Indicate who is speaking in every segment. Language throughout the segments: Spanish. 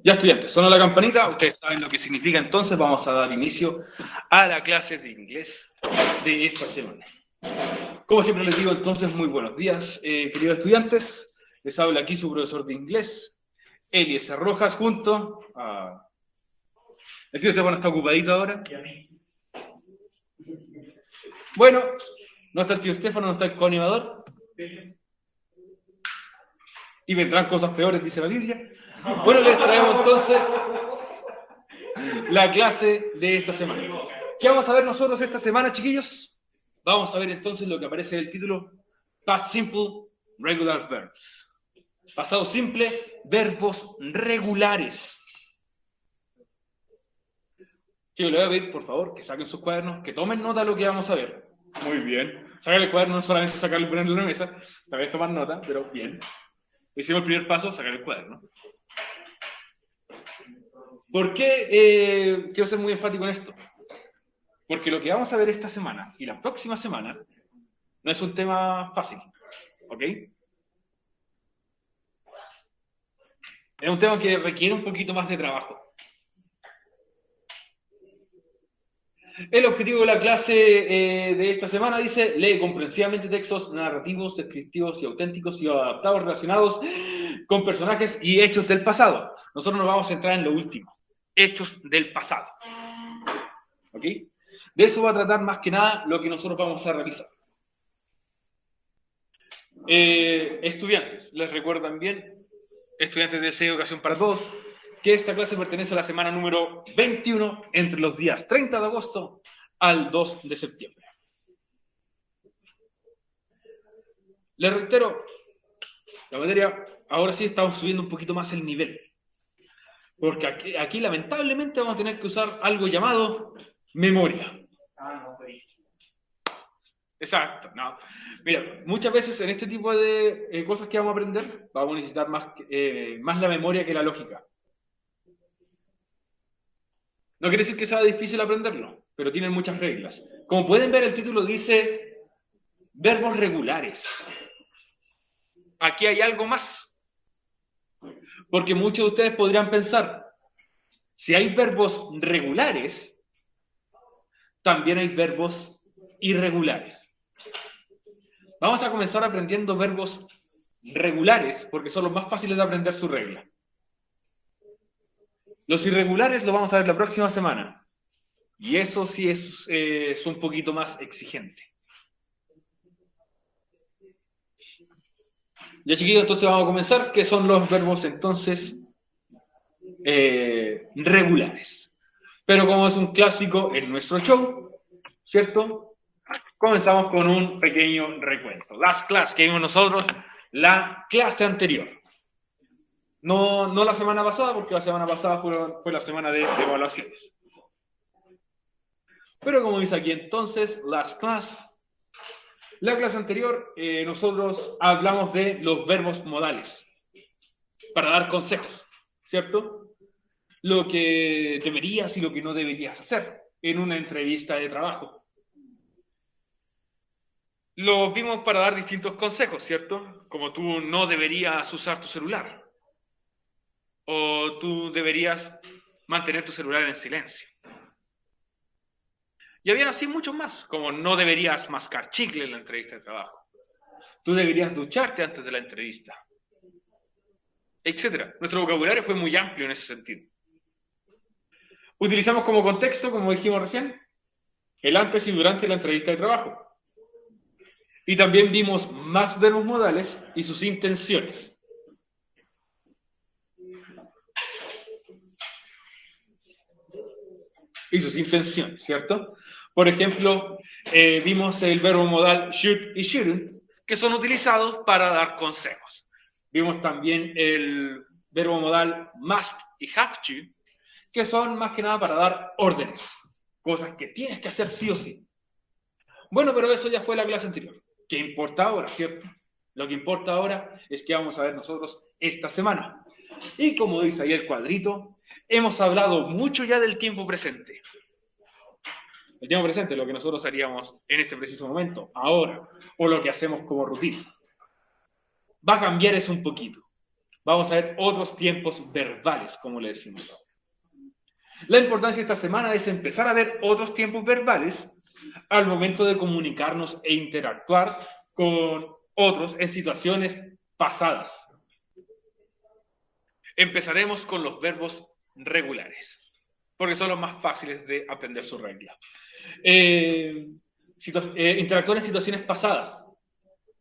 Speaker 1: Ya estudiantes, sonó la campanita, ustedes saben lo que significa, entonces vamos a dar inicio a la clase de inglés de esta semana. Como siempre les digo, entonces, muy buenos días, queridos estudiantes. Les habla aquí su profesor de inglés, Eliezer Rojas, junto a... El tío Estefano está ocupadito ahora. Bueno, no está el tío Estefano, no está el coanimador. Y vendrán cosas peores, dice la Biblia. Bueno, les traemos entonces la clase de esta semana. ¿Qué vamos a ver nosotros esta semana, chiquillos? Vamos a ver entonces lo que aparece en el título Past Simple Regular Verbs. Pasado simple, verbos regulares. Chicos, les voy a pedir, por favor, que saquen sus cuadernos, que tomen nota de lo que vamos a ver. Muy bien. Sacar el cuaderno no es solamente sacarlo y ponerlo en la mesa, también tomar nota, pero bien. Hicimos el primer paso, sacar el cuaderno. ¿Por qué quiero ser muy enfático en esto? Porque lo que vamos a ver esta semana y la próxima semana no es un tema fácil, ¿ok? Es un tema que requiere un poquito más de trabajo. El objetivo de la clase de esta semana dice: lee comprensivamente textos narrativos, descriptivos y auténticos y adaptados relacionados con personajes y hechos del pasado. Nosotros nos vamos a centrar en lo último, hechos del pasado. ¿Ok? De eso va a tratar más que nada lo que nosotros vamos a realizar. Estudiantes, les recuerdan bien, estudiantes de CE Educación para Todos, que esta clase pertenece a la semana número 21 entre los días 30 de agosto al 2 de septiembre. Les reitero, la materia, ahora sí estamos subiendo un poquito más el nivel, porque aquí lamentablemente vamos a tener que usar algo llamado memoria. Exacto, no. Mira, muchas veces en este tipo de cosas que vamos a aprender, vamos a necesitar más la memoria que la lógica. No quiere decir que sea difícil aprenderlo, pero tienen muchas reglas. Como pueden ver, el título dice verbos regulares. Aquí hay algo más. Porque muchos de ustedes podrían pensar, si hay verbos regulares, también hay verbos irregulares. Vamos a comenzar aprendiendo verbos regulares, porque son los más fáciles de aprender su regla. Los irregulares lo vamos a ver la próxima semana. Y eso sí es un poquito más exigente. Ya, chiquillos, entonces vamos a comenzar. ¿Qué son los verbos entonces regulares? Pero como es un clásico en nuestro show, ¿cierto? Comenzamos con un pequeño recuento. Last class que vimos nosotros, la clase anterior. No la semana pasada, porque la semana pasada fue la semana de evaluaciones. Pero como dice aquí entonces, last class. La clase anterior, nosotros hablamos de los verbos modales para dar consejos, ¿cierto? Lo que deberías y lo que no deberías hacer en una entrevista de trabajo. Lo vimos para dar distintos consejos, ¿cierto? Como tú no deberías usar tu celular. O tú deberías mantener tu celular en silencio. Y habían así muchos más, como no deberías mascar chicle en la entrevista de trabajo. Tú deberías ducharte antes de la entrevista. Etcétera. Nuestro vocabulario fue muy amplio en ese sentido. Utilizamos como contexto, como dijimos recién, el antes y durante la entrevista de trabajo. Y también vimos más verbos modales y sus intenciones. Y sus intenciones, ¿cierto? Por ejemplo, vimos el verbo modal should y shouldn't, que son utilizados para dar consejos. Vimos también el verbo modal must y have to, que son más que nada para dar órdenes, cosas que tienes que hacer sí o sí. Bueno, pero eso ya fue la clase anterior. ¿Qué importa ahora, cierto? Lo que importa ahora es que vamos a ver nosotros esta semana. Y como dice ahí el cuadrito, hemos hablado mucho ya del tiempo presente. El tiempo presente, lo que nosotros haríamos en este preciso momento, ahora, o lo que hacemos como rutina. Va a cambiar eso un poquito. Vamos a ver otros tiempos verbales, como le decimos ahora. La importancia de esta semana es empezar a ver otros tiempos verbales al momento de comunicarnos e interactuar con otros en situaciones pasadas. Empezaremos con los verbos regulares, porque son los más fáciles de aprender su regla. Interactuar en situaciones pasadas.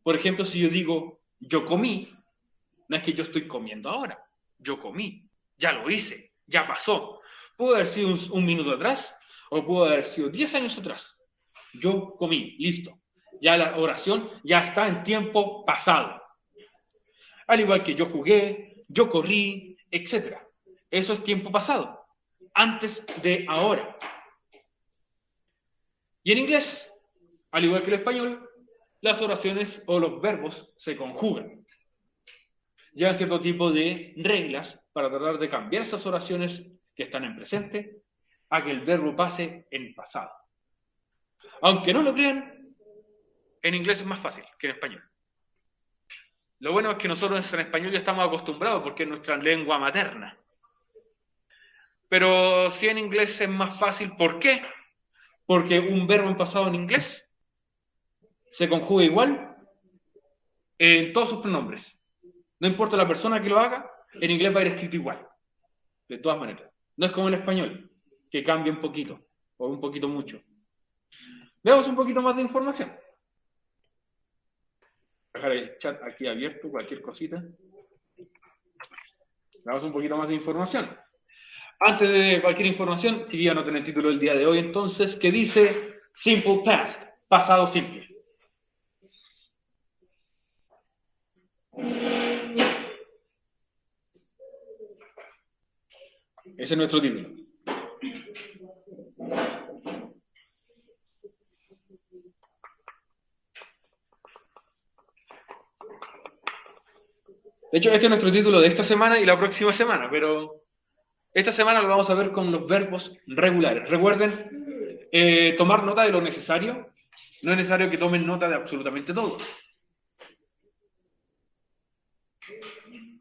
Speaker 1: Por ejemplo, si yo digo, yo comí, no es que yo estoy comiendo ahora. Yo comí, ya lo hice, ya pasó. Pudo haber sido un minuto atrás o pudo haber sido 10 años atrás. Yo comí, listo. Ya la oración ya está en tiempo pasado. Al igual que yo jugué, yo corrí, etc. Eso es tiempo pasado, antes de ahora. Y en inglés, al igual que el español, las oraciones o los verbos se conjugan. Llevan cierto tipo de reglas para tratar de cambiar esas oraciones que están en presente a que el verbo pase en pasado. Aunque no lo crean, en inglés es más fácil que en español. Lo bueno es que nosotros en español ya estamos acostumbrados porque es nuestra lengua materna. Pero si en inglés es más fácil, ¿por qué? Porque un verbo en pasado en inglés se conjuga igual en todos sus pronombres. No importa la persona que lo haga, en inglés va a ir escrito igual. De todas maneras. No es como en español, que cambia un poquito, o un poquito mucho. Veamos un poquito más de información. Dejar el chat aquí abierto, cualquier cosita. Veamos un poquito más de información. Antes de cualquier información, quería anotar el título del día de hoy, entonces, que dice Simple Past, pasado simple. Ese es nuestro título. De hecho, este es nuestro título de esta semana y la próxima semana, pero esta semana lo vamos a ver con los verbos regulares. Recuerden tomar nota de lo necesario. No es necesario que tomen nota de absolutamente todo.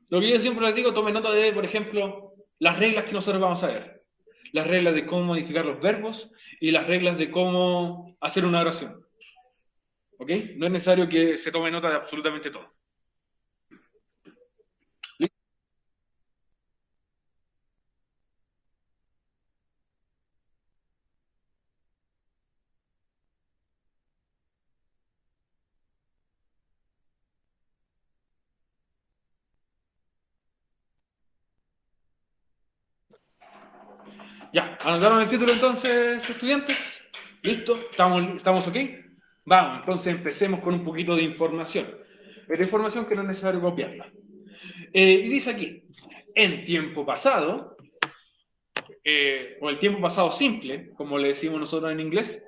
Speaker 1: Lo que yo siempre les digo, tomen nota de, por ejemplo, las reglas que nosotros vamos a ver. Las reglas de cómo modificar los verbos y las reglas de cómo hacer una oración. ¿Ok? No es necesario que se tome nota de absolutamente todo. Ya, ¿anotaron el título entonces, estudiantes? ¿Listo? ¿Estamos ok? Vamos, entonces empecemos con un poquito de información. Pero información que no es necesario copiarla. Y dice aquí, en tiempo pasado, o el tiempo pasado simple, como le decimos nosotros en inglés,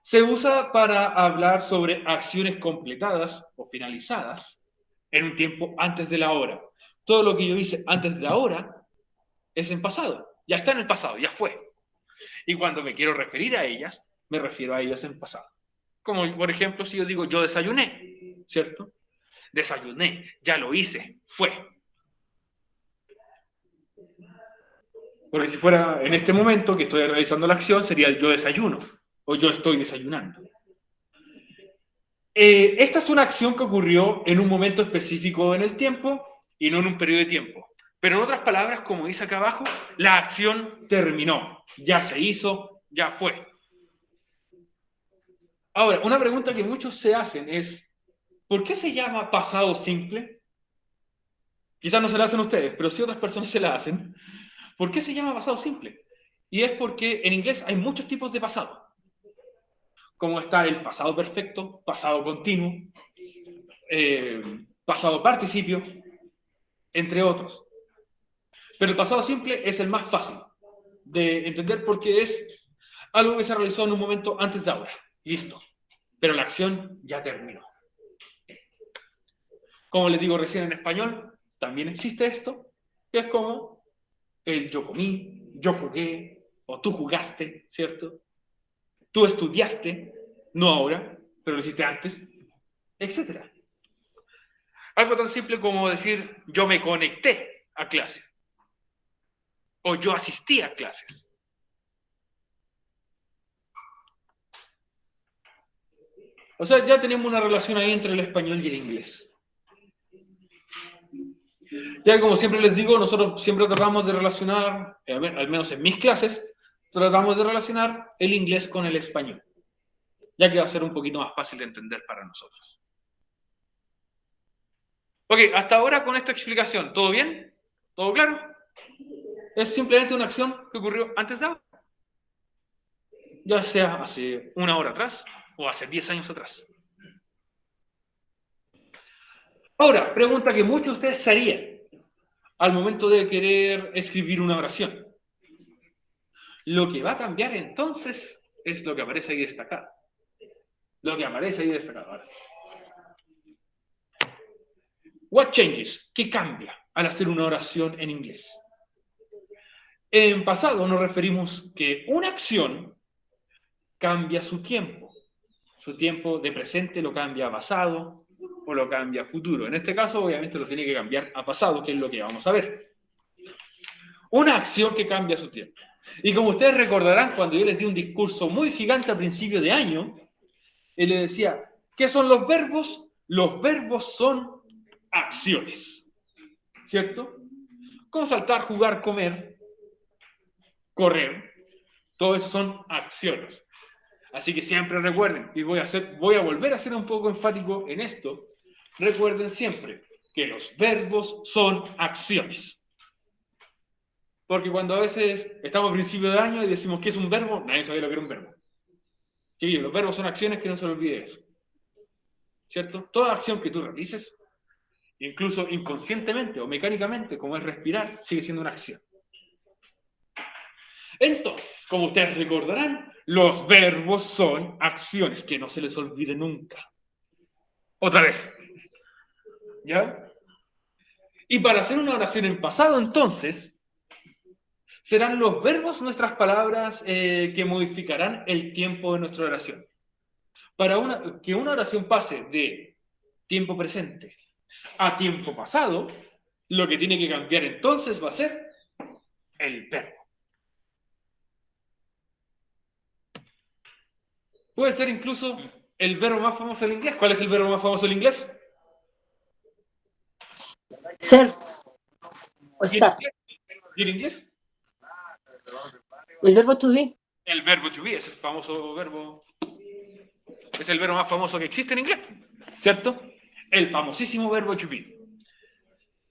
Speaker 1: se usa para hablar sobre acciones completadas o finalizadas en un tiempo antes de la hora. Todo lo que yo hice antes de la hora es en pasado. Ya está en el pasado, ya fue. Y cuando me quiero referir a ellas, me refiero a ellas en pasado. Como, por ejemplo, si yo digo, yo desayuné, ¿cierto? Desayuné, ya lo hice, fue. Porque si fuera en este momento que estoy realizando la acción, sería el yo desayuno o yo estoy desayunando. Esta es una acción que ocurrió en un momento específico en el tiempo y no en un periodo de tiempo. Pero en otras palabras, como dice acá abajo, la acción terminó, ya se hizo, ya fue. Ahora, una pregunta que muchos se hacen es, ¿por qué se llama pasado simple? Quizás no se la hacen ustedes, pero sí otras personas se la hacen. ¿Por qué se llama pasado simple? Y es porque en inglés hay muchos tipos de pasado. Como está el pasado perfecto, pasado continuo, pasado participio, entre otros. Pero el pasado simple es el más fácil de entender porque es algo que se realizó en un momento antes de ahora. Listo. Pero la acción ya terminó. Como les digo recién en español, también existe esto, que es como el yo comí, yo jugué, o tú jugaste, ¿cierto? Tú estudiaste, no ahora, pero lo hiciste antes, etc. Algo tan simple como decir yo me conecté a clase o yo asistí a clases. O sea, ya tenemos una relación ahí entre el español y el inglés. Ya como siempre les digo, nosotros siempre tratamos de relacionar, al menos en mis clases, tratamos de relacionar el inglés con el español, ya que va a ser un poquito más fácil de entender para nosotros. Ok, hasta ahora con esta explicación, ¿todo bien? ¿Todo claro? Es simplemente una acción que ocurrió antes de ahora. Ya sea hace una hora atrás o hace 10 años atrás. Ahora, pregunta que muchos de ustedes se harían al momento de querer escribir una oración. Lo que va a cambiar entonces es lo que aparece ahí destacado. Lo que aparece ahí destacado. Ahora sí. What changes? ¿Qué cambia al hacer una oración en inglés? En pasado nos referimos que una acción cambia su tiempo. Su tiempo de presente lo cambia a pasado o lo cambia a futuro. En este caso, obviamente, lo tiene que cambiar a pasado, que es lo que vamos a ver. Una acción que cambia su tiempo. Y como ustedes recordarán, cuando yo les di un discurso muy gigante a principio de año, él le decía, ¿qué son los verbos? Los verbos son acciones. ¿Cierto? Como saltar, jugar, comer, correr. Todo eso son acciones. Así que siempre recuerden, y voy a volver a ser un poco enfático en esto, recuerden siempre que los verbos son acciones. Porque cuando a veces estamos a principio de año y decimos ¿qué es un verbo? Nadie sabe lo que era un verbo. Sí, los verbos son acciones, que no se lo olvide eso. ¿Cierto? Toda acción que tú realices, incluso inconscientemente o mecánicamente, como es respirar, sigue siendo una acción. Entonces, como ustedes recordarán, los verbos son acciones, que no se les olvide nunca. Otra vez. ¿Ya? Y para hacer una oración en pasado, entonces, serán los verbos nuestras palabras que modificarán el tiempo de nuestra oración. Para que una oración pase de tiempo presente a tiempo pasado, lo que tiene que cambiar entonces va a ser el verbo. Puede ser incluso el verbo más famoso del inglés. ¿Cuál es el verbo más famoso del inglés?
Speaker 2: Ser o estar.
Speaker 1: ¿Y en inglés?
Speaker 2: El verbo to be.
Speaker 1: El verbo to be es el famoso verbo. Es el verbo más famoso que existe en inglés, ¿cierto? El famosísimo verbo to be.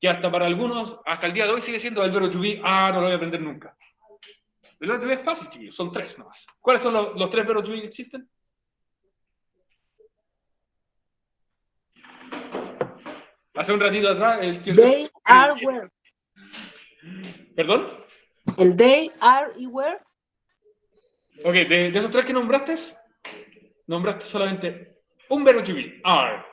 Speaker 1: Que hasta para algunos, hasta el día de hoy sigue siendo el verbo to be. No lo voy a aprender nunca. El verbo to be es fácil, chiquillos. Son 3 nomás. ¿Cuáles son los 3 verbos to be que existen? Hace un ratito atrás...
Speaker 2: They are where.
Speaker 1: ¿Perdón?
Speaker 2: El they are y where.
Speaker 1: Ok, de esos 3 que nombraste solamente un verbo to be. Are.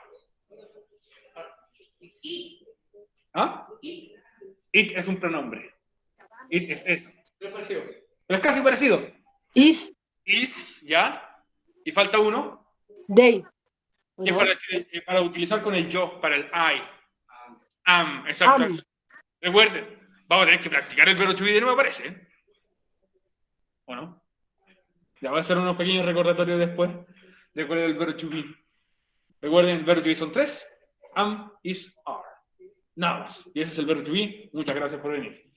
Speaker 1: ¿Ah? It es un pronombre. It es eso. Pero es casi parecido.
Speaker 2: Is.
Speaker 1: Is, ¿ya? Y falta uno.
Speaker 2: They.
Speaker 1: Que es para utilizar con el yo, para el I. Am, exacto. Recuerden, vamos a tener que practicar el verbo to be de nuevo, parece. ¿O no? Ya voy a hacer unos pequeños recordatorios después de cuál es el verbo to be. Recuerden, el verbo to be son 3. Am, is, are. Nada más. Y ese es el verbo to be. Muchas gracias por venir.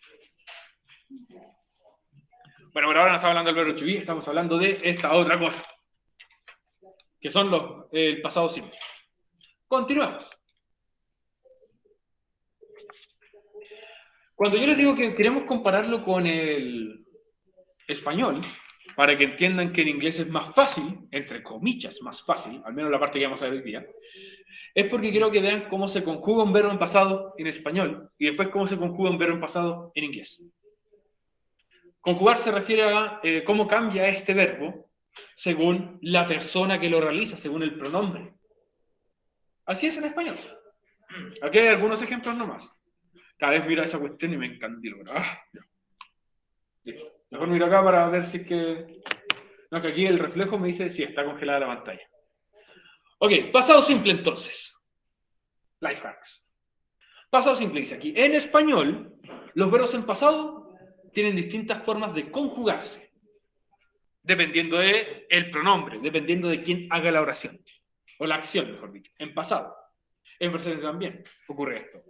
Speaker 1: Bueno, por ahora no estamos hablando del verbo to be, estamos hablando de esta otra cosa, que son el pasado simple. Continuemos. Cuando yo les digo que queremos compararlo con el español, para que entiendan que en inglés es más fácil, entre comillas, más fácil, al menos la parte que vamos a ver hoy día, es porque quiero que vean cómo se conjuga un verbo en pasado en español y después cómo se conjuga un verbo en pasado en inglés. Conjugar se refiere a cómo cambia este verbo según la persona que lo realiza, según el pronombre. Así es en español. Aquí hay algunos ejemplos nomás. Cada vez miro esa cuestión y me encandilo. Mejor miro acá para ver si es que... No, que aquí el reflejo me dice si está congelada la pantalla. Ok, pasado simple entonces. Life hacks. Pasado simple dice aquí. En español, los verbos en pasado tienen distintas formas de conjugarse, dependiendo del pronombre, dependiendo de quién haga la oración, o la acción, mejor dicho, en pasado. En presente también ocurre esto.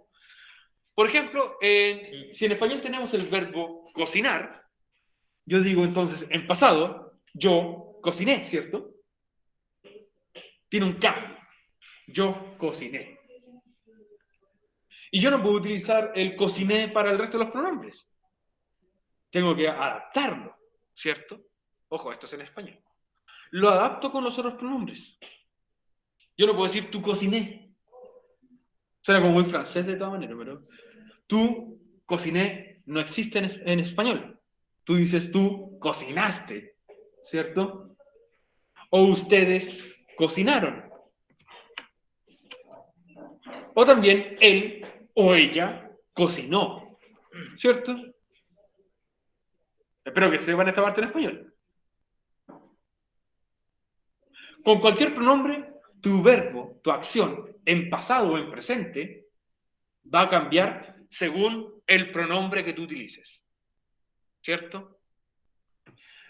Speaker 1: Por ejemplo, si en español tenemos el verbo cocinar, yo digo entonces en pasado, yo cociné, ¿cierto? Tiene un cambio. Yo cociné. Y yo no puedo utilizar el cociné para el resto de los pronombres. Tengo que adaptarlo, ¿cierto? Ojo, esto es en español. Lo adapto con los otros pronombres. Yo no puedo decir tú cociné. Suena como muy francés de todas maneras, pero tú cociné no existe en español. Tú dices tú cocinaste, ¿cierto? O ustedes cocinaron. O también él o ella cocinó, ¿cierto? Espero que sepan esta parte en español. Con cualquier pronombre, tu verbo, tu acción, en pasado o en presente, va a cambiar según el pronombre que tú utilices, ¿cierto?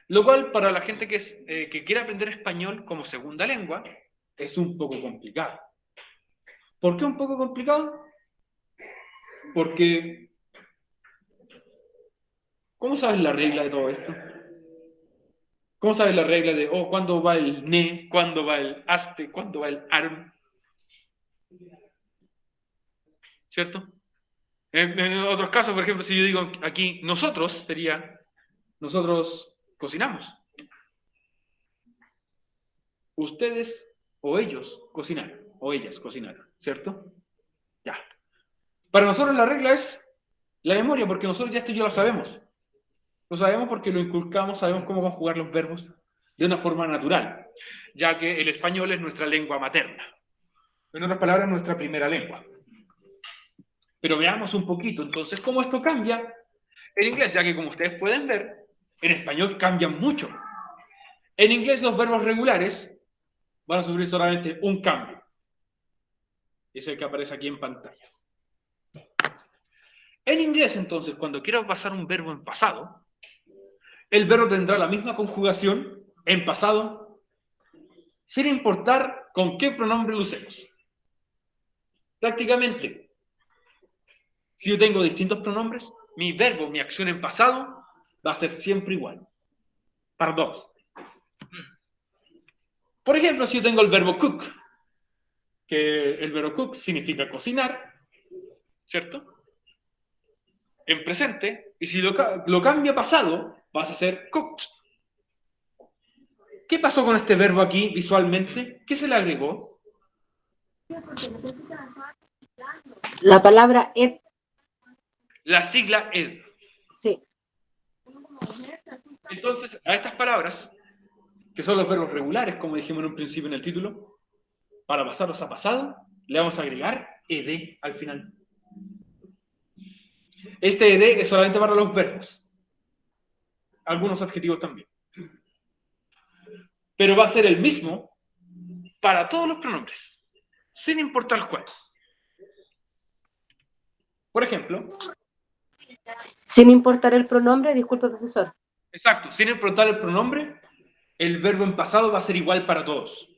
Speaker 1: Lo cual, para la gente que quiere aprender español como segunda lengua, es un poco complicado. ¿Por qué un poco complicado? Porque, ¿cómo sabes la regla de todo esto? ¿Cómo sabes la regla de, cuándo va el ne, cuándo va el aste, cuándo va el arum? ¿Cierto? En otros casos, por ejemplo, si yo digo aquí nosotros, sería nosotros cocinamos. Ustedes o ellos cocinaron, o ellas cocinaron, ¿cierto? Ya. Para nosotros la regla es la memoria, porque nosotros ya esto ya lo sabemos. Lo sabemos porque lo inculcamos, sabemos cómo conjugar los verbos de una forma natural, ya que el español es nuestra lengua materna. En otras palabras, nuestra primera lengua. Pero veamos un poquito, entonces, cómo esto cambia en inglés, ya que como ustedes pueden ver, en español cambian mucho. En inglés los verbos regulares van a sufrir solamente un cambio. Es el que aparece aquí en pantalla. En inglés, entonces, cuando quiero pasar un verbo en pasado, el verbo tendrá la misma conjugación en pasado, sin importar con qué pronombre lo usemos. Prácticamente, si yo tengo distintos pronombres, mi verbo, mi acción en pasado, va a ser siempre igual. Para todos. Por ejemplo, si yo tengo el verbo cook, que el verbo cook significa cocinar, ¿cierto? En presente, y si lo cambio a pasado, vas a ser cooked. ¿Qué pasó con este verbo aquí visualmente? ¿Qué se le agregó?
Speaker 2: La palabra ed.
Speaker 1: La sigla ed.
Speaker 2: Sí.
Speaker 1: Entonces, a estas palabras, que son los verbos regulares, como dijimos en un principio en el título, para pasarlos a pasado, le vamos a agregar ed al final. Este ed es solamente para los verbos. Algunos adjetivos también. Pero va a ser el mismo para todos los pronombres, sin importar cuál. Por ejemplo...
Speaker 2: Sin importar el pronombre, disculpe, profesor.
Speaker 1: Exacto, sin importar el pronombre, el verbo en pasado va a ser igual para todos.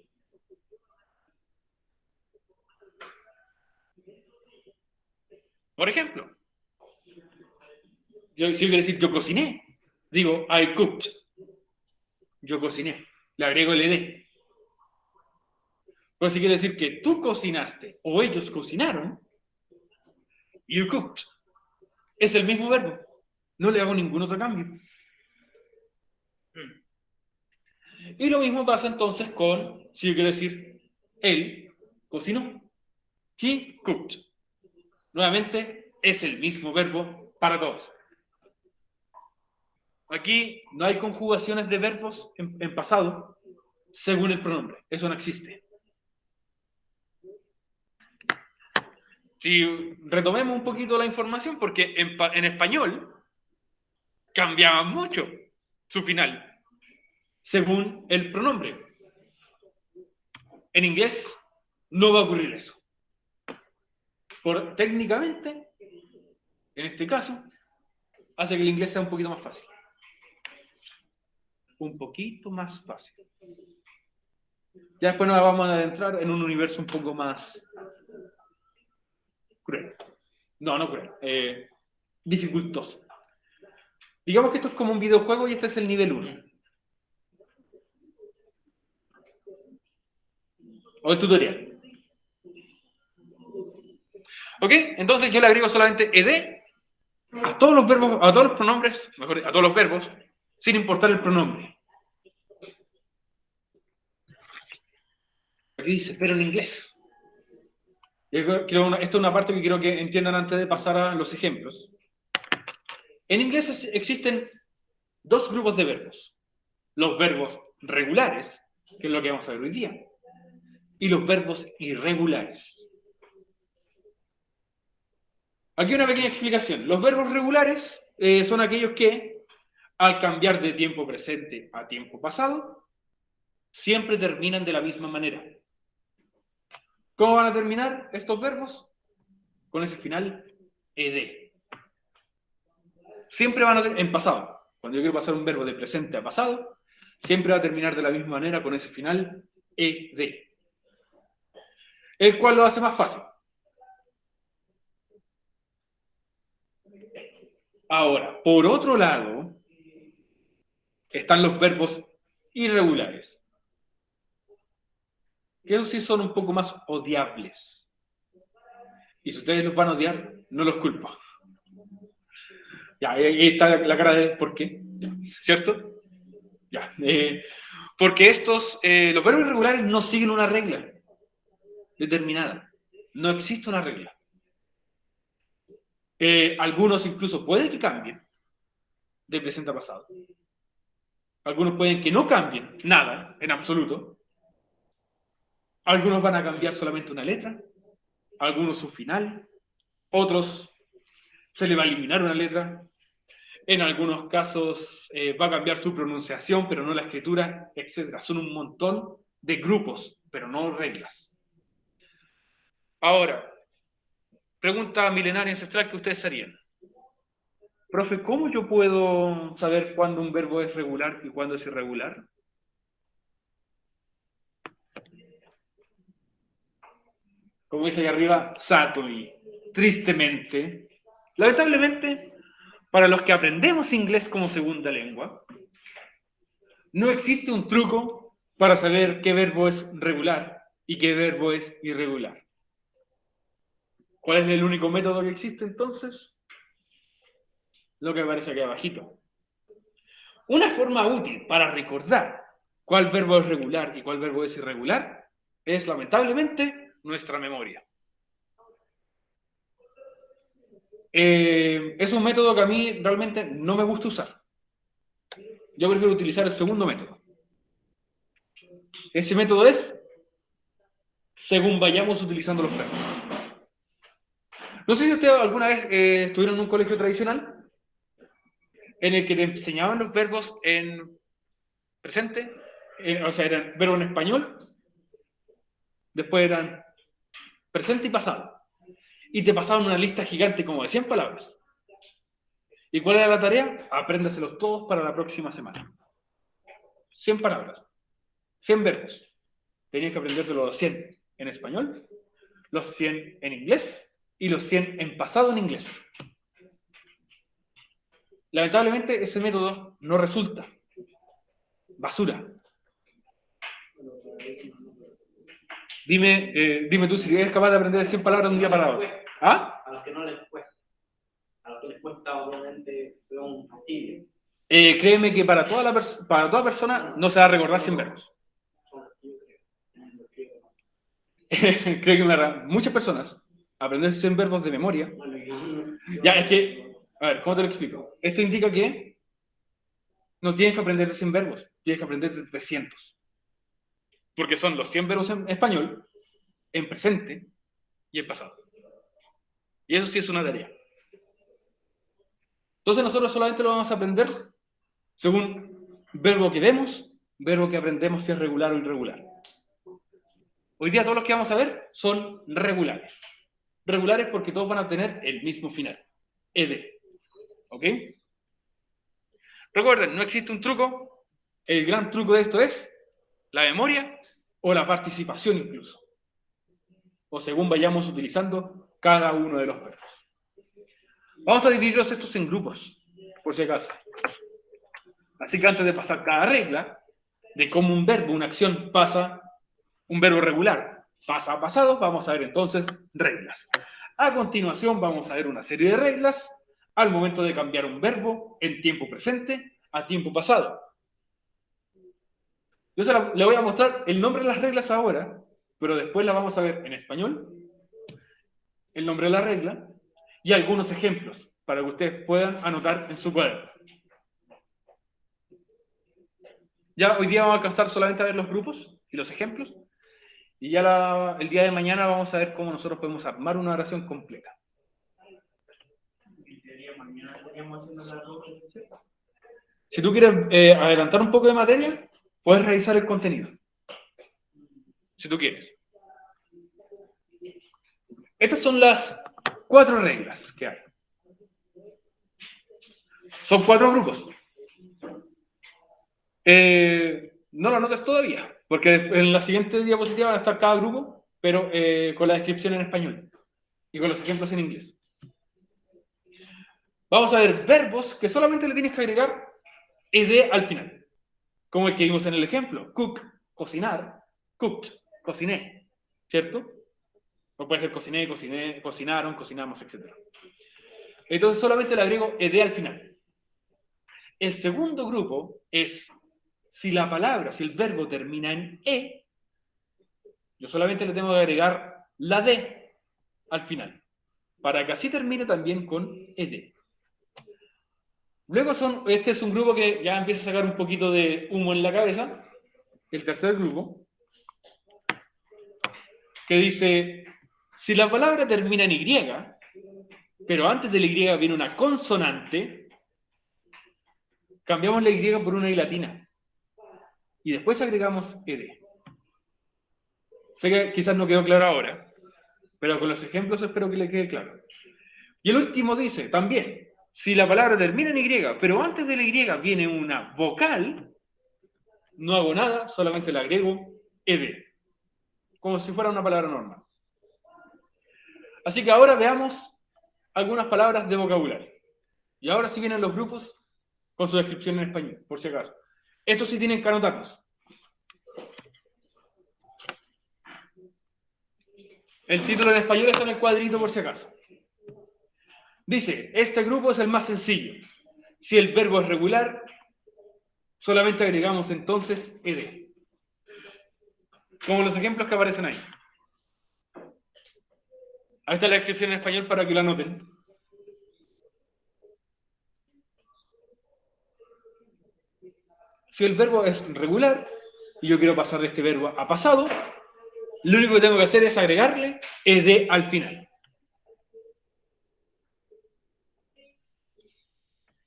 Speaker 1: Por ejemplo, si yo quiero decir yo cociné, digo I cooked. Yo cociné. Le agrego el ed. Pero si quiere decir que tú cocinaste o ellos cocinaron, you cooked. Es el mismo verbo. No le hago ningún otro cambio. Y lo mismo pasa entonces con, si yo quiero decir, él cocinó. He cooked. Nuevamente, es el mismo verbo para todos. Aquí no hay conjugaciones de verbos en pasado según el pronombre. Eso no existe. Si retomemos un poquito la información, porque en español cambiaba mucho su final según el pronombre. En inglés no va a ocurrir eso. técnicamente, en este caso, hace que el inglés sea un poquito más fácil. Un poquito más fácil. Ya después nos vamos a adentrar en un universo un poco más cruel. No cruel. Dificultoso. Digamos que esto es como un videojuego y este es el nivel 1. O el tutorial. ¿Ok? Entonces yo le agrego solamente ed a todos los verbos, a todos los pronombres, mejor, a todos los verbos, sin importar el pronombre. Aquí dice, pero en inglés. Esto es una parte que quiero que entiendan antes de pasar a los ejemplos. En inglés existen dos grupos de verbos. Los verbos regulares, que es lo que vamos a ver hoy día, y los verbos irregulares. Aquí una pequeña explicación. Los verbos regulares son aquellos que, al cambiar de tiempo presente a tiempo pasado, siempre terminan de la misma manera. ¿Cómo van a terminar estos verbos? Con ese final ed. Siempre van a en pasado. Cuando yo quiero pasar un verbo de presente a pasado, siempre va a terminar de la misma manera con ese final ed. El cual lo hace más fácil. Ahora, por otro lado, están los verbos irregulares. Que esos sí son un poco más odiables. Y si ustedes los van a odiar, no los culpo. Ya, ahí está la cara de por qué, ¿cierto? Ya, porque los verbos irregulares no siguen una regla determinada. No existe una regla. Algunos incluso pueden que cambien de presente a pasado. Algunos pueden que no cambien nada, en absoluto. Algunos van a cambiar solamente una letra, algunos su final, otros se le va a eliminar una letra, en algunos casos va a cambiar su pronunciación, pero no la escritura, etc. Son un montón de grupos, pero no reglas. Ahora, pregunta milenaria ancestral que ustedes harían. Profe, ¿cómo yo puedo saber cuándo un verbo es regular y cuándo es irregular? Como dice ahí arriba, Satoy, tristemente, lamentablemente, para los que aprendemos inglés como segunda lengua, no existe un truco para saber qué verbo es regular y qué verbo es irregular. ¿Cuál es el único método que existe entonces? Lo que aparece aquí abajito. Una forma útil para recordar cuál verbo es regular y cuál verbo es irregular es, lamentablemente, nuestra memoria. Es un método que a mí realmente no me gusta usar. Yo prefiero utilizar el segundo método. Ese método es según vayamos utilizando los verbos. No sé si ustedes alguna vez estuvieron en un colegio tradicional en el que te enseñaban los verbos en presente, o sea, eran verbos en español, después eran presente y pasado. Y te pasaban una lista gigante como de 100 palabras. ¿Y cuál era la tarea? Apréndaselos todos para la próxima semana. 100 palabras, 100 verbos. Tenías que aprenderte los 100 en español, los 100 en inglés y los 100 en pasado en inglés. Lamentablemente ese método no resulta. Basura. Dime tú si eres capaz de aprender 100 palabras de un día para otro. ¿Ah?
Speaker 3: A los que no les cuesta. A los que les cuesta, obviamente, son fastidios.
Speaker 1: Créeme que para toda persona no se va a recordar 100 verbos. Creo que muchas personas aprender 100 verbos de memoria. Ya, es que, a ver, ¿cómo te lo explico? Esto indica que no tienes que aprender 100 verbos, tienes que aprender 300. Porque son los 100 verbos en español, en presente y en pasado. Y eso sí es una tarea. Entonces nosotros solamente lo vamos a aprender según verbo que vemos, verbo que aprendemos si es regular o irregular. Hoy día todos los que vamos a ver son regulares. regulares porque todos van a tener el mismo final, ed. ¿Ok? Recuerden, no existe un truco. El gran truco de esto es la memoria o la participación incluso. O según vayamos utilizando cada uno de los verbos. Vamos a dividirlos estos en grupos, por si acaso. Así que antes de pasar cada regla, de cómo un verbo, una acción pasa, un verbo regular pasa a pasado, vamos a ver entonces reglas. A continuación vamos a ver una serie de reglas al momento de cambiar un verbo en tiempo presente a tiempo pasado. Yo le voy a mostrar el nombre de las reglas ahora, pero después la vamos a ver en español, el nombre de la regla y algunos ejemplos para que ustedes puedan anotar en su cuaderno. Ya hoy día vamos a alcanzar solamente a ver los grupos y los ejemplos, y ya el día de mañana vamos a ver cómo nosotros podemos armar una oración completa. Si tú quieres adelantar un poco de materia, puedes revisar el contenido. Si tú quieres. Estas son las 4 reglas que hay. Son 4 grupos. No lo anotes todavía, porque en la siguiente diapositiva van a estar cada grupo, pero con la descripción en español y con los ejemplos en inglés. Vamos a ver verbos que solamente le tienes que agregar ed al final, como el que vimos en el ejemplo. Cook, cocinar. Cooked, cociné, ¿cierto? O puede ser cociné, cociné, cocinaron, cocinamos, etc. Entonces solamente le agrego ed al final. El segundo grupo es si la palabra, si el verbo termina en e, yo solamente le tengo que agregar la d al final, para que así termine también con ed. Luego este es un grupo que ya empieza a sacar un poquito de humo en la cabeza, el tercer grupo, que dice, si la palabra termina en y, pero antes de la y viene una consonante, cambiamos la y por una i latina. Y después agregamos ed. Sé que quizás no quedó claro ahora, pero con los ejemplos espero que le quede claro. Y el último dice, también, si la palabra termina en y, pero antes de la y viene una vocal, no hago nada, solamente le agrego ed. Como si fuera una palabra normal. Así que ahora veamos algunas palabras de vocabulario. Y ahora sí vienen los grupos con su descripción en español, por si acaso. Estos sí tienen que anotarlos. El título en español está en el cuadrito por si acaso. Dice, este grupo es el más sencillo. Si el verbo es regular, solamente agregamos entonces ed. Como los ejemplos que aparecen ahí. Ahí está la descripción en español para que la anoten. Si el verbo es regular, y yo quiero pasar de este verbo a pasado, lo único que tengo que hacer es agregarle ed al final.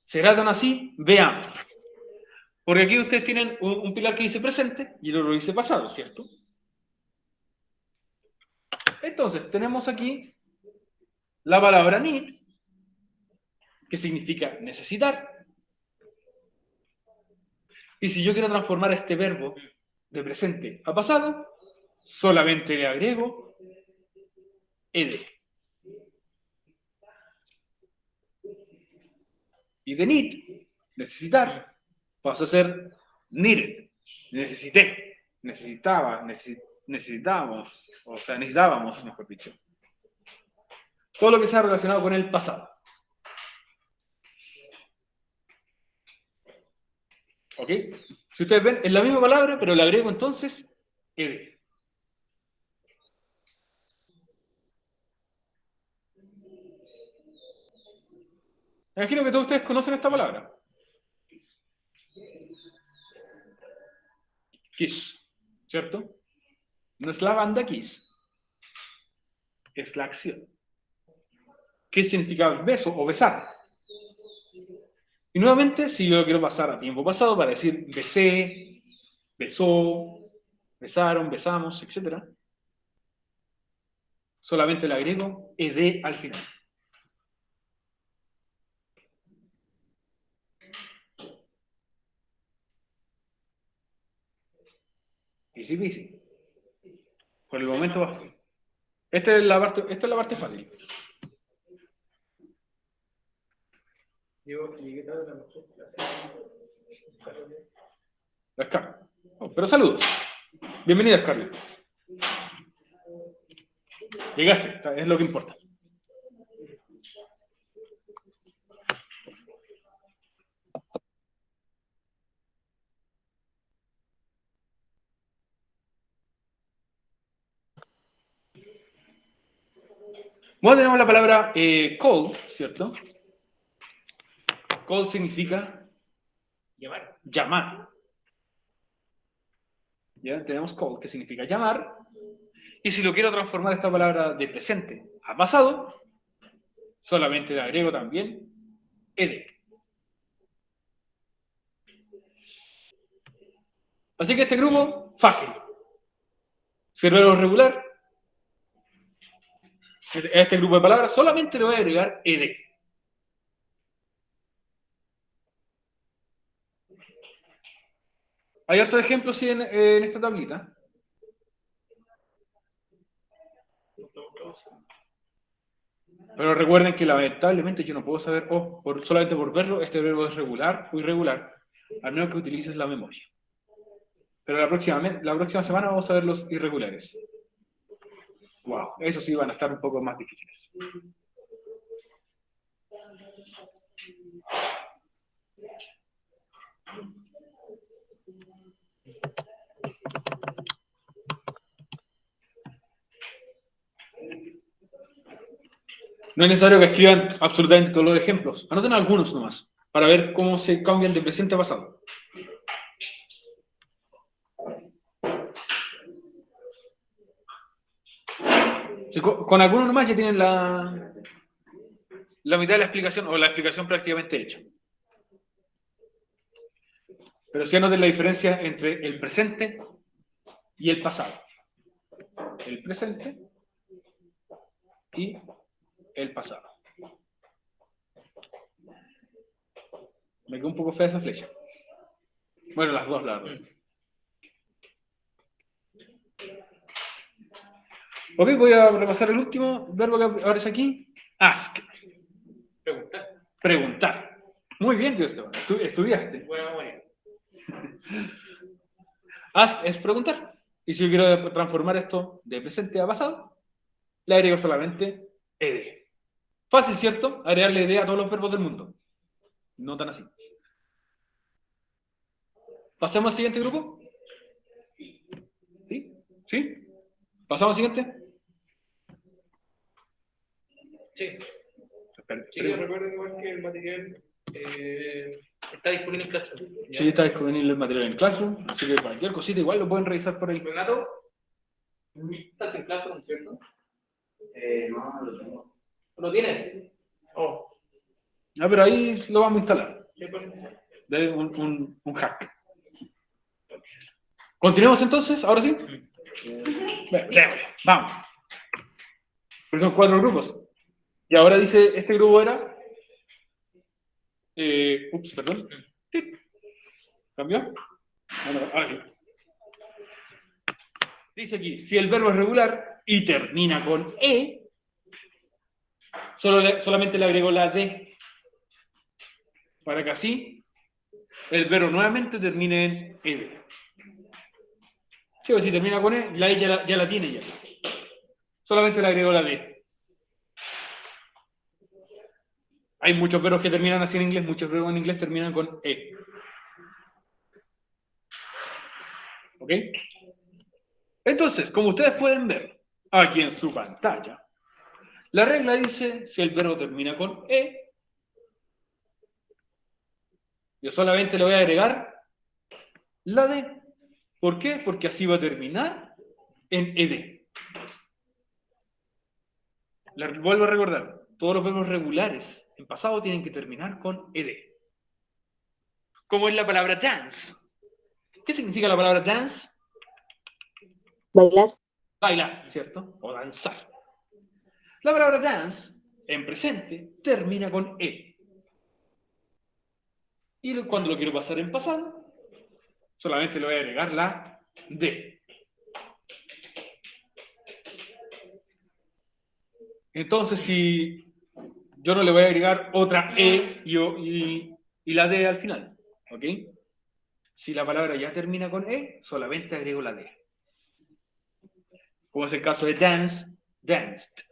Speaker 1: ¿Será tan así? Veamos. Porque aquí ustedes tienen un pilar que dice presente y el otro dice pasado, ¿cierto? Entonces, tenemos aquí la palabra need, que significa necesitar. Y si yo quiero transformar este verbo de presente a pasado, solamente le agrego ed. Y de need, necesitar, pasa a ser needed. Necesité, necesitábamos, mejor dicho. Todo lo que sea relacionado con el pasado. ¿Ok? Si ustedes ven, es la misma palabra, pero le agrego entonces ed. Me imagino que todos ustedes conocen esta palabra. Kiss, ¿cierto? No es la banda Kiss, es la acción. ¿Qué significa beso o besar? Y nuevamente, si yo quiero pasar a tiempo pasado para decir besé, besó, besaron, besamos, etc., solamente le agrego ed al final. Easy peasy. Por el momento va. Esta es la parte fácil. La Scarlett. Oh, pero saludos. Bienvenida, Scarlett. Llegaste, es lo que importa. Bueno, tenemos la palabra call, ¿cierto? Call significa llamar. Ya tenemos call, que significa llamar. Y si lo quiero transformar esta palabra de presente a pasado, solamente le agrego también ed. Así que este grupo, fácil. Si el verbo es regular, a este grupo de palabras solamente le voy a agregar ed. Hay otros ejemplos sí, en esta tablita. Pero recuerden que lamentablemente yo no puedo saber, solamente por verlo, este verbo es regular o irregular, al menos que utilices la memoria. Pero la próxima semana vamos a ver los irregulares. Wow, esos sí van a estar un poco más difíciles. No es necesario que escriban absolutamente todos los ejemplos. Anoten algunos nomás, para ver cómo se cambian de presente a pasado. Con algunos nomás ya tienen la mitad de la explicación, o la explicación prácticamente hecha. Pero sí anoten la diferencia entre el presente y el pasado. El presente y el pasado. Me quedó un poco fea esa flecha. Bueno, las dos, la verdad. Ok, voy a repasar el último verbo que aparece aquí. Ask. Preguntar. Muy bien, Dios te estudiaste. Buena memoria. Ask es preguntar. Y si yo quiero transformar esto de presente a pasado, le agrego solamente ed. Fácil, ¿cierto? Agregarle ed a todos los verbos del mundo. No tan así. ¿Pasemos al siguiente grupo? ¿Sí? ¿Sí? ¿Pasamos al siguiente?
Speaker 3: Sí. Sí, recuerden igual que el material está disponible en Classroom.
Speaker 1: Sí, está disponible el material en Classroom, así que cualquier cosita igual lo pueden revisar por ahí.
Speaker 3: Renato, ¿estás en Classroom, cierto?
Speaker 4: No, lo tengo.
Speaker 3: ¿Lo tienes? Oh.
Speaker 1: Ah, pero ahí lo vamos a instalar.
Speaker 3: ¿Qué pone?
Speaker 1: De un hack. ¿Continuemos entonces? ¿Ahora sí? Vamos. Porque son 4 grupos. Y ahora dice, este grupo era... perdón. ¿Cambió? Ahora sí. Dice aquí, si el verbo es regular y termina con E, solamente le agrego la D. Para que así el verbo nuevamente termine en ed. Sí, o si termina con E, la E ya la tiene ya. Solamente le agrego la D. Hay muchos verbos que terminan así en inglés, muchos verbos en inglés terminan con E. ¿Ok? Entonces, como ustedes pueden ver aquí en su pantalla, la regla dice, si el verbo termina con E, yo solamente le voy a agregar la D. ¿Por qué? Porque así va a terminar en ed. Vuelvo a recordar, todos los verbos regulares en pasado tienen que terminar con ed. Como es la palabra dance. ¿Qué significa la palabra dance?
Speaker 2: Bailar.
Speaker 1: Bailar, ¿cierto? O danzar. La palabra dance, en presente, termina con E. Y cuando lo quiero pasar en pasado, solamente le voy a agregar la D. Entonces, si yo no le voy a agregar otra E y la D al final, ¿ok? Si la palabra ya termina con E, solamente agrego la D. Como es el caso de dance, danced.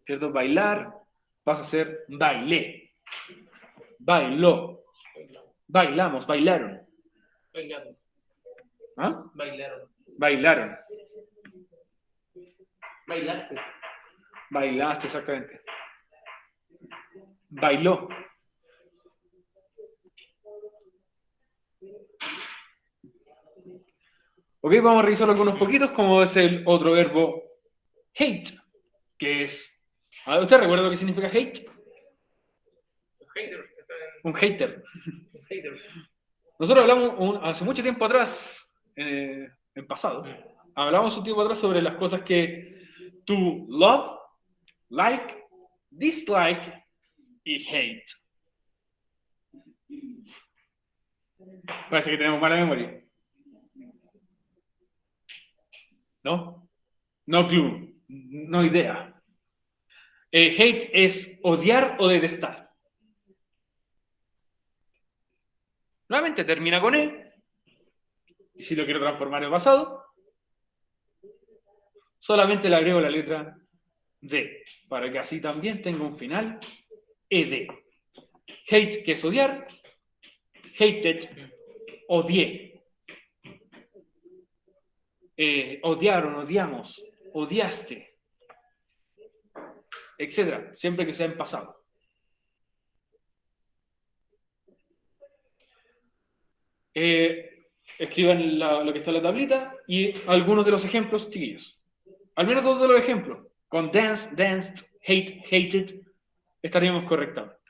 Speaker 1: ¿Cierto? Bailar pasa a ser bailé. Bailó. Bailamos, bailaron.
Speaker 3: Bailaron.
Speaker 1: ¿Ah?
Speaker 3: Bailaron.
Speaker 1: Bailaron.
Speaker 3: Bailaste.
Speaker 1: Bailaste, exactamente. Bailó. Ok, vamos a revisar algunos poquitos, como es el otro verbo hate, que es... ¿Usted recuerda lo que significa hate?
Speaker 3: Hater.
Speaker 1: Un hater.
Speaker 3: Hater.
Speaker 1: Nosotros hablamos hace mucho tiempo atrás, en pasado, hablamos un tiempo atrás sobre las cosas que tú love, like, dislike y hate. Parece que tenemos mala memoria. ¿No? No clue, no idea. Hate es odiar o detestar. Nuevamente termina con E. Y si lo quiero transformar en pasado, solamente le agrego la letra D, para que así también tenga un final ED. Hate, que es odiar. Hated, odié. Odiaron, odiamos, odiaste, etcétera, siempre que sea en pasado. Escriban lo que está en la tablita y algunos de los ejemplos, chiquillos. Al menos dos de los ejemplos. Con dance, danced, hate, hated, estaríamos correctamente.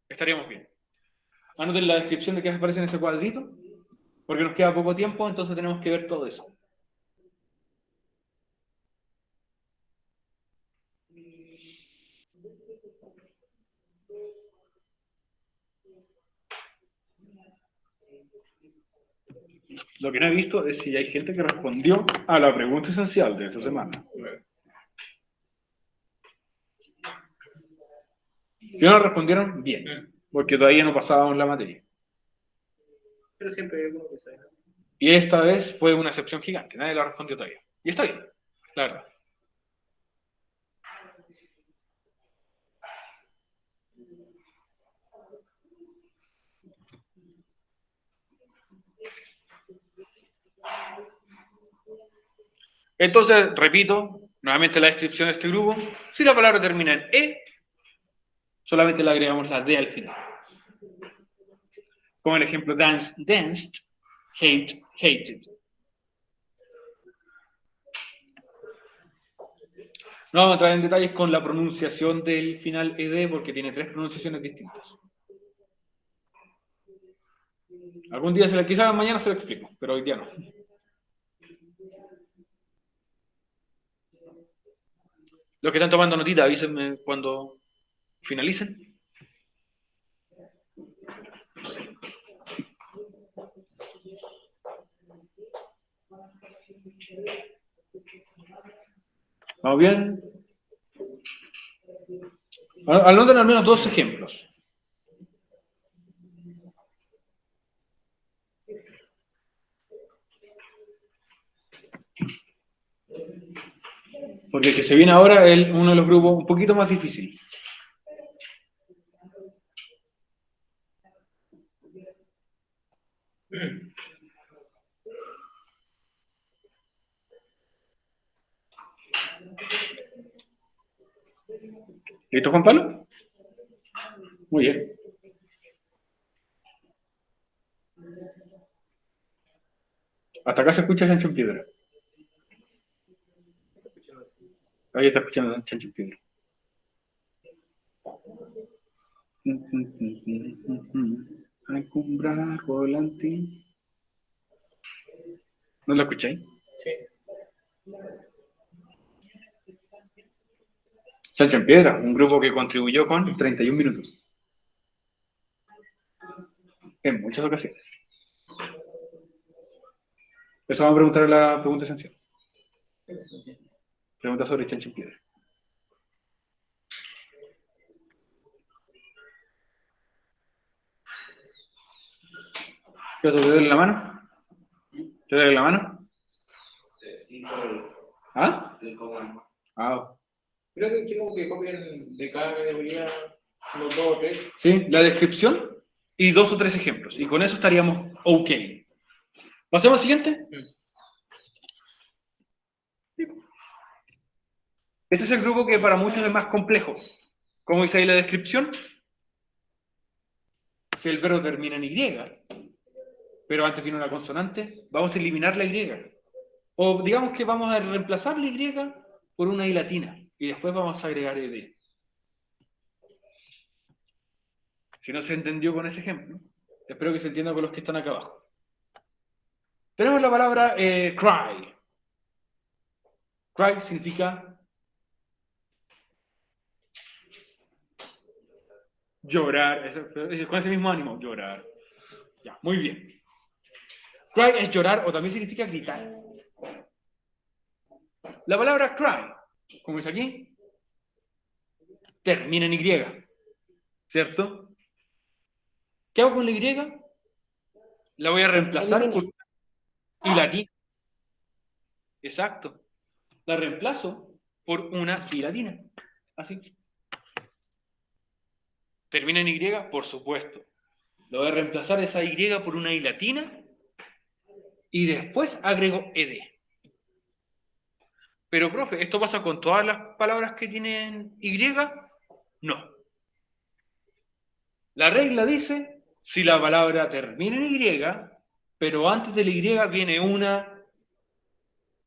Speaker 1: Estaríamos bien. Anoten la descripción de qué aparece en ese cuadrito, porque nos queda poco tiempo, entonces tenemos que ver todo eso. Lo que no he visto es si hay gente que respondió a la pregunta esencial de esta semana. Si no respondieron, bien, porque todavía no pasábamos la materia.
Speaker 3: Pero siempre hay alguno que sabe.
Speaker 1: Y esta vez fue una excepción gigante, nadie la respondió todavía. Y está bien, la verdad. Entonces, repito, nuevamente la descripción de este grupo. Si la palabra termina en E, solamente le agregamos la D al final. Como el ejemplo dance, danced, hate, hated. No vamos a entrar en detalles con la pronunciación del final ED porque tiene 3 pronunciaciones distintas. Algún día, quizás mañana se lo explico, pero hoy día no. Los que están tomando notita, avísenme cuando finalicen. ¿Vamos bien? Anoten al menos 2 ejemplos. Porque el que se viene ahora es uno de los grupos un poquito más difícil. ¿Listo, Juan Pablo? Muy bien. Hasta acá se escucha Chancho en Piedra. Ahí está escuchando Chancho en Piedra. Encumbrar volante. ¿No lo escucháis?
Speaker 3: Sí.
Speaker 1: Chancho en Piedra, un grupo que contribuyó con 31 minutos. En muchas ocasiones. Eso vamos a preguntar en la pregunta esencial. Pregunta sobre Chancho en Piedra. ¿Qué te duele la mano? ¿Te duele la mano?
Speaker 4: Sí, sobre
Speaker 1: ¿Ah?
Speaker 4: el comando.
Speaker 1: Ah,
Speaker 3: Creo que como que copian de cada categoría los 2 o 3.
Speaker 1: sí, la descripción y 2 o 3 ejemplos. Y con eso estaríamos ok. ¿Pasemos al siguiente? Este es el grupo que para muchos es más complejo. ¿Cómo dice ahí la descripción? Si el verbo termina en Y, pero antes viene una consonante, vamos a eliminar la Y. O digamos que vamos a reemplazar la Y por una I latina. Y después vamos a agregar ED. Si no se entendió con ese ejemplo, espero que se entienda con los que están acá abajo. Tenemos la palabra cry. Cry significa llorar, con ese mismo ánimo, llorar. Ya, muy bien. Cry es llorar o también significa gritar. La palabra cry, como es aquí, termina en Y, ¿cierto? ¿Qué hago con la Y? La voy a reemplazar por I latina. Exacto. La reemplazo por una I latina. Así. ¿Termina en Y? Por supuesto. Lo voy a reemplazar esa Y por una I latina y después agrego ED. Pero, profe, ¿esto pasa con todas las palabras que tienen Y? No. La regla dice, si la palabra termina en Y, pero antes de la Y viene una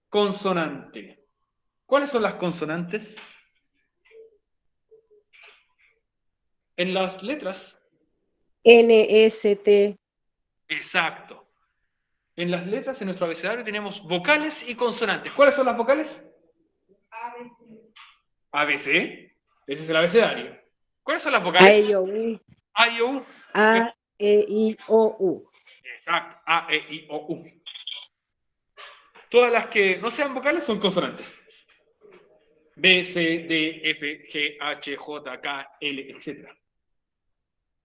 Speaker 1: consonante. ¿Cuáles son las consonantes? En las letras.
Speaker 2: NST.
Speaker 1: Exacto. En las letras, en nuestro abecedario, tenemos vocales y consonantes. ¿Cuáles son las vocales? ABC. Ese es el abecedario. ¿Cuáles son las
Speaker 2: A,
Speaker 1: vocales?
Speaker 2: E, I, O, U.
Speaker 1: A, I, O, U.
Speaker 2: A, E, I, O, U.
Speaker 1: Exacto. A, E, I, O, U. Todas las que no sean vocales son consonantes. B, C, D, F, G, H, J, K, L, etc.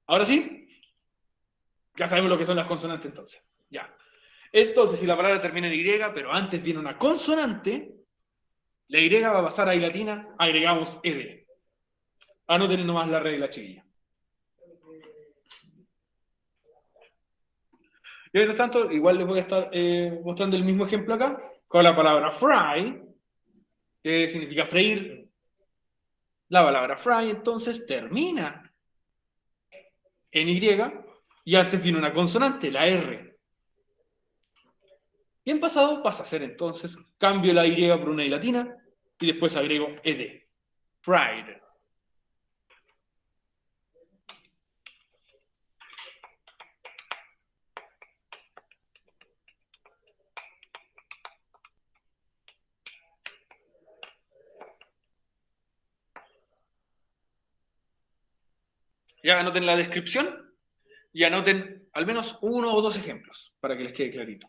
Speaker 1: Ahora sí, ya sabemos lo que son las consonantes entonces. Ya. Entonces, si la palabra termina en Y, pero antes viene una consonante, la Y va a pasar a I latina, agregamos ED. Anoten nomás la regla, chiquilla. Y mientras tanto, igual les voy a estar mostrando el mismo ejemplo acá, con la palabra fry, que significa freír. La palabra fry, entonces, termina en Y, y antes viene una consonante, la R. Y en pasado pasa a ser, entonces, cambio la Y por una I latina, y después agrego ED. Fried. Ya anoten la descripción y anoten al menos 1 o 2 ejemplos para que les quede clarito.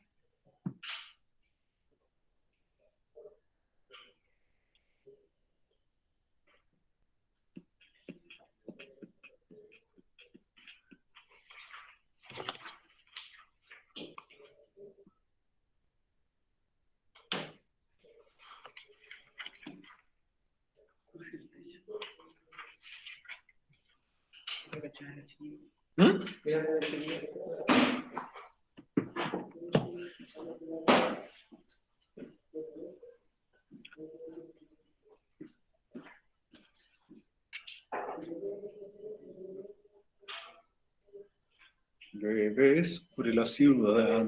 Speaker 1: ¿Mm? Llueves por la ciudad.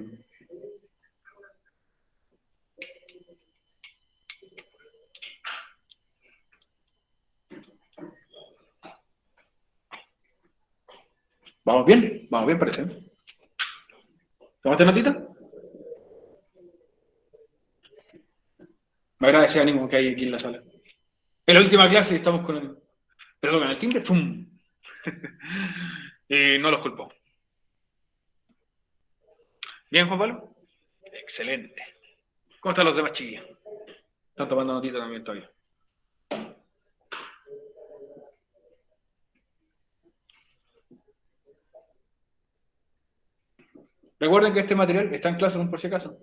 Speaker 1: ¿Vamos bien? ¿Vamos bien, parece? ¿Tomaste notita? Me agrada ese ánimo que hay aquí en la sala. En la última clase estamos con el... Perdón, con el timbre, ¡pum! No los culpo. ¿Bien, Juan Pablo? Excelente. ¿Cómo están los demás chiquillos? Están tomando notita también todavía. Recuerden que este material está en Classroom por si acaso.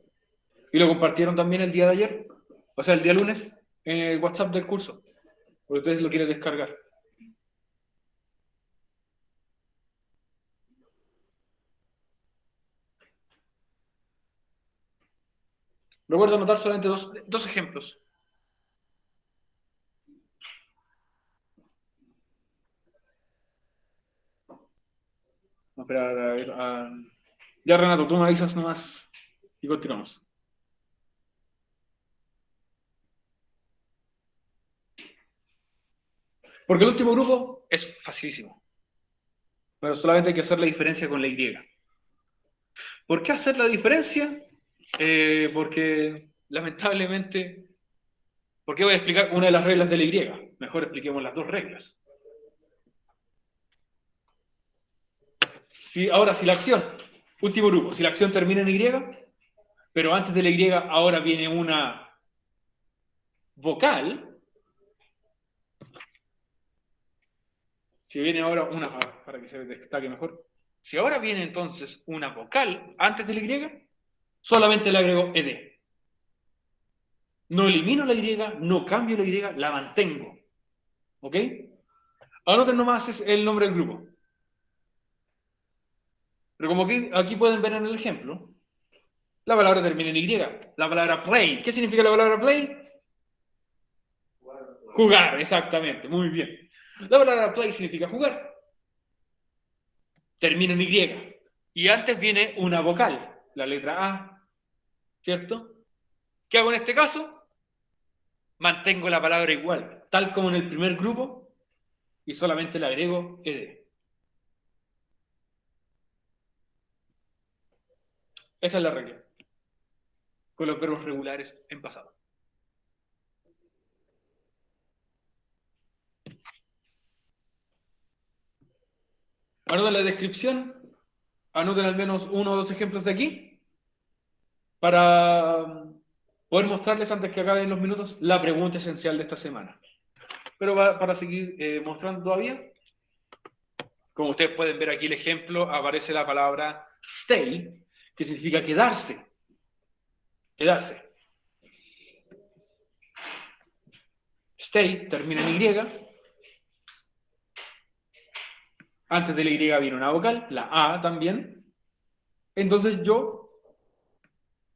Speaker 1: Y lo compartieron también el día de ayer, o sea, el día lunes, en el WhatsApp del curso. Porque ustedes lo quieren descargar. Recuerdo anotar solamente dos ejemplos. No, espera, a ver, ya Renato, tú me avisas nomás y continuamos. Porque el último grupo es facilísimo. Pero solamente hay que hacer la diferencia con la Y. ¿Por qué hacer la diferencia? Porque lamentablemente, ¿por qué voy a explicar una de las reglas de la Y? Mejor expliquemos las dos reglas. Ahora, si la acción, último grupo, si la acción termina en Y, pero antes de la Y ahora viene una vocal, si viene ahora una, para que se destaque mejor, si ahora viene entonces una vocal antes de la Y, solamente le agrego ed. No elimino la Y, no cambio la Y, la mantengo. ¿Ok? Anoten nomás el nombre del grupo. Pero como aquí pueden ver en el ejemplo, la palabra termina en Y. La palabra play. ¿Qué significa la palabra play? Jugar, exactamente. Muy bien. La palabra play significa jugar. Termina en Y. Y antes viene una vocal, la letra A. ¿Cierto? ¿Qué hago en este caso? Mantengo la palabra igual, tal como en el primer grupo, y solamente le agrego ed. Esa es la regla. Con los verbos regulares en pasado. Anoten la descripción, anoten al menos uno o dos ejemplos de aquí, para poder mostrarles antes que acaben los minutos la pregunta esencial de esta semana. Pero para seguir mostrando todavía, como ustedes pueden ver aquí el ejemplo, aparece la palabra stay, que significa quedarse. Quedarse. Stay termina en Y. Antes de la Y viene una vocal, la A también. Entonces yo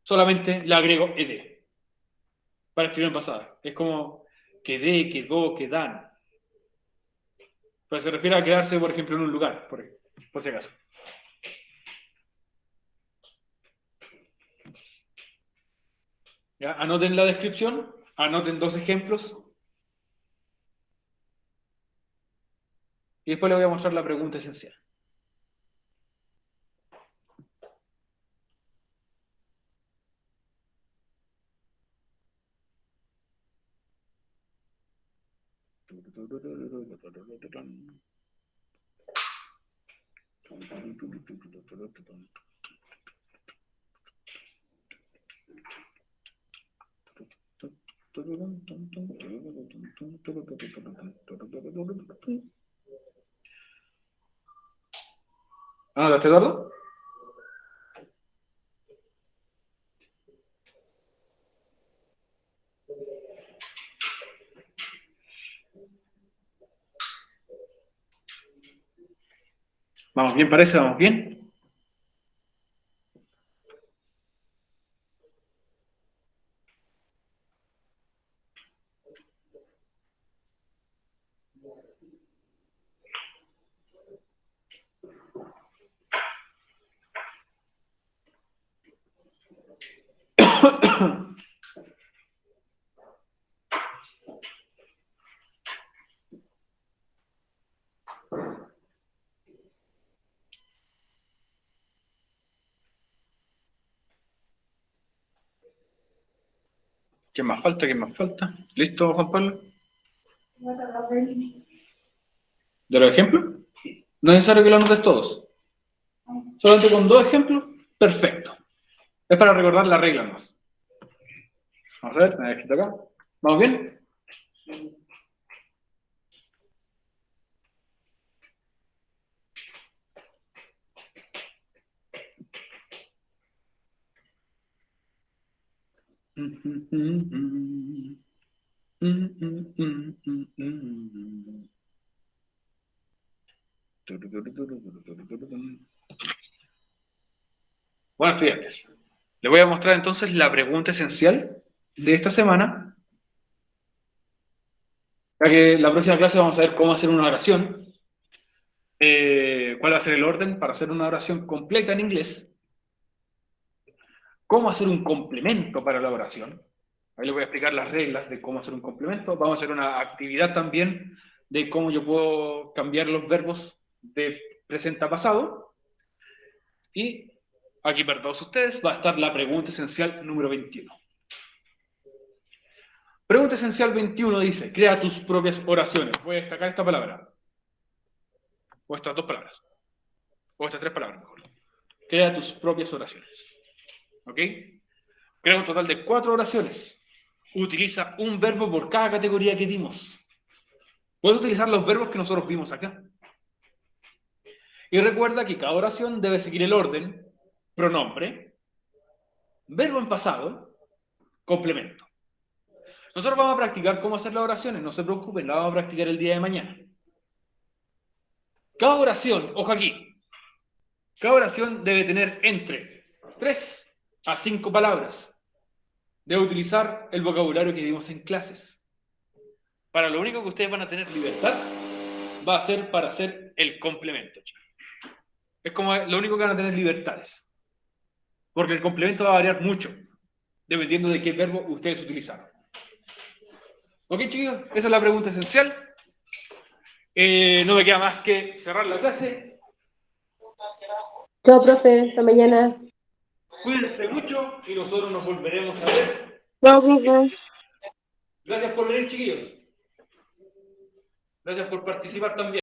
Speaker 1: solamente le agrego ed para escribir en pasada. Es como quedé, quedó, quedan. Pero se refiere a quedarse, por ejemplo, en un lugar, por si acaso. ¿Ya? Anoten la descripción, anoten dos ejemplos. Y después les voy a mostrar la pregunta esencial. ¿Anotaste, Eduardo? Vamos bien, parece, vamos bien. ¿Qué más falta? ¿Qué más falta? ¿Listo, Juan Pablo? ¿De los ejemplos? No es necesario que lo anotes todos. Solamente con 2 ejemplos, perfecto. Es para recordar la regla más. Vamos a ver, me he escrito acá. ¿Vamos bien? Bueno, estudiantes, les voy a mostrar entonces la pregunta esencial de esta semana. Ya que la próxima clase vamos a ver cómo hacer una oración, cuál va a ser el orden para hacer una oración completa en inglés, cómo hacer un complemento para la oración. Ahí les voy a explicar las reglas de cómo hacer un complemento. Vamos a hacer una actividad también de cómo yo puedo cambiar los verbos de presente a pasado. Y aquí para todos ustedes va a estar la pregunta esencial número 21. Pregunta esencial 21 dice, crea tus propias oraciones. Voy a destacar esta palabra. O estas 2 palabras. O estas 3 palabras, mejor. Crea tus propias oraciones. ¿Ok? Crea un total de 4 oraciones. Utiliza un verbo por cada categoría que vimos. Puedes utilizar los verbos que nosotros vimos acá. Y recuerda que cada oración debe seguir el orden, pronombre, verbo en pasado, complemento. Nosotros vamos a practicar cómo hacer las oraciones, no se preocupen, las vamos a practicar el día de mañana. Cada oración, ojo aquí, cada oración debe tener entre 3 a 5 palabras. Debe utilizar el vocabulario que vimos en clases. Para lo único que ustedes van a tener libertad va a ser para hacer el complemento, chicos. Es como lo único que van a tener libertades. Porque el complemento va a variar mucho, dependiendo de qué verbo ustedes utilizaron. Ok, chicos, esa es la pregunta esencial. No me queda más que cerrar la clase.
Speaker 2: Chao, profe. Hasta mañana.
Speaker 1: Cuídense mucho y nosotros nos volveremos a ver.
Speaker 2: Chao, profe.
Speaker 1: Gracias por venir, chiquillos. Gracias por participar también.